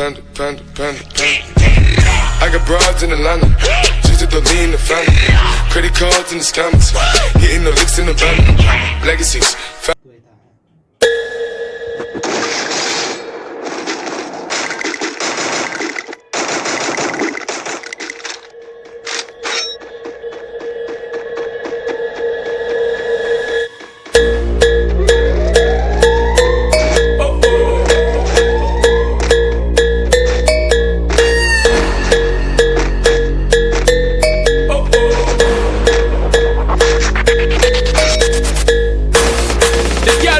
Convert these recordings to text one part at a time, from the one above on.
panda, panda, panda, panda. I got broads in Atlanta, just to lean the family. Credit cards in the scammers, hitting the licks in the van. Legacies. เ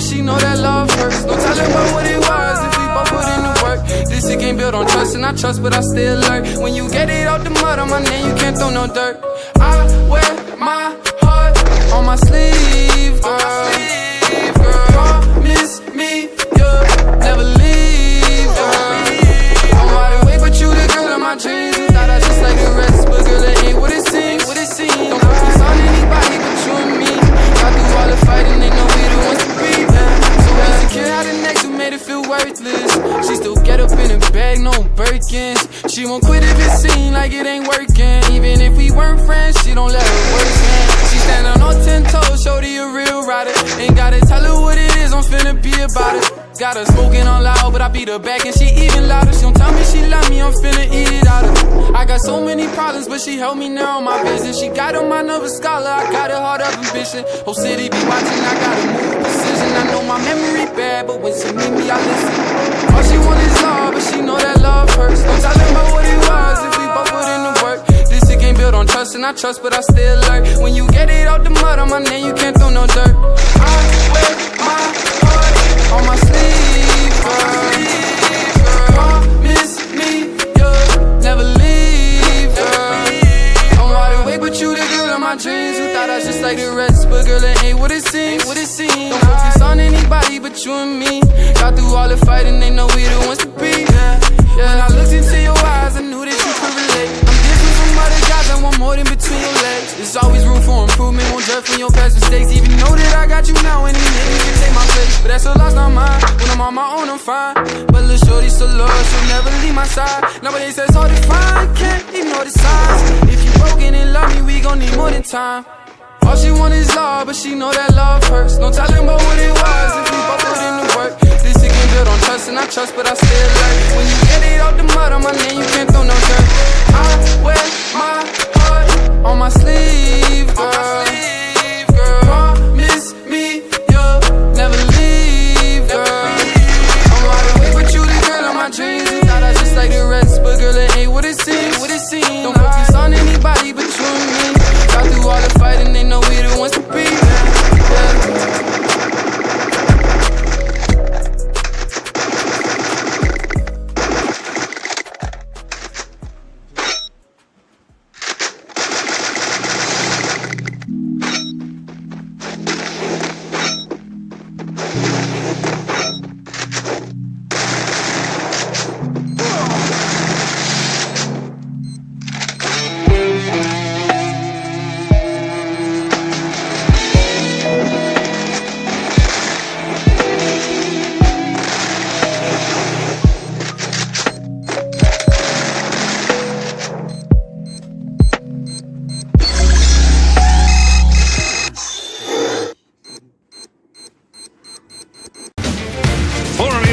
but she know that love hurts. No telling about what it was if we both put in the work. This shit ain't built on trust, and I trust, but I still lurk. When you get it out the mud on my name, you can't throw no dirt. I wear my heart on my sleeve, girl. Promise me you'll never leave, girl. I'm wide awake, but you the girl of my dreams. You thought I just like the rest, but girl, it ain't what it seems. Don't focus on anybody but you and me. Got through all the fighting, they know we the ones to be. So insecure how the next who made it feel worthless. She still get up in the bag, no Birkins. She won't quit if it seems like it ain't working. Even if we weren't friends, she don't let her work, man. She standing on 10 toes, shorty a real rider. Ain't gotta tell her what it is, I'm finna be about it. Got her smoking on loud, but I beat her back and she even louder. She don't tell me she love me, I'm finna eat it out of her. I got so many problems, but she helped me narrow my vision. She got on my nervous scholar, I got a heart of ambition. Whole city be watching, I gotta move precision. I know my memory bad, but when she need me, I listen. All she want is love, but she know that love hurts. Don't tell her about what it was if we both put in the work. This shit ain't built on trust, and I trust, but I still lurk. When you get it out the mud on my name, you can't throw no dirt. I wear my heart on my sleeve, girl. Promise me you'll never leave, girl. I'm wide awake, but you the girl of my dreams. You thought I was just like the rest, but girl, it ain't what it seems. Don't focus on anybody but you and me. Got through all the fighting, they know we the ones to be. When I looked into your eyes, I knew that you could relate. I'm different from other guys, I want more than between your legs. There's always room for improvement, won't judge from your past mistakes. Even know that I got you now, and these niggas can take my place. But that's a loss, not mine. When I'm on my own, I'm fine. But little shorty so loyal, she'll never leave my side. Nowadays it's hard to find, can't ignore the signs. If you broken and love me, we gon' need more than time. All she want is love, but she know that love hurts. Don't tell her about what it was if we both put in the work. This shit ain't built on trust, and I trust, but I still lurk. When you get it out the mud on my name, you can't throw no dirt. I wear my heart on my sleeve, girl. Promise me you'll never leave, girl. I'm wide awake, but you the girl of my dreams. You thought I just like the rest, but girl, it ain't what it seems. Don't focus on anybody but you and me. Got through all the fighting, they know we the ones to be.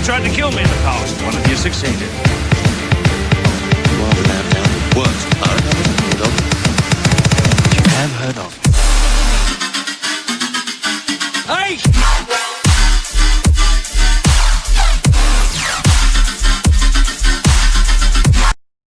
Tried to kill me in the past. One of you succeeded. More than that.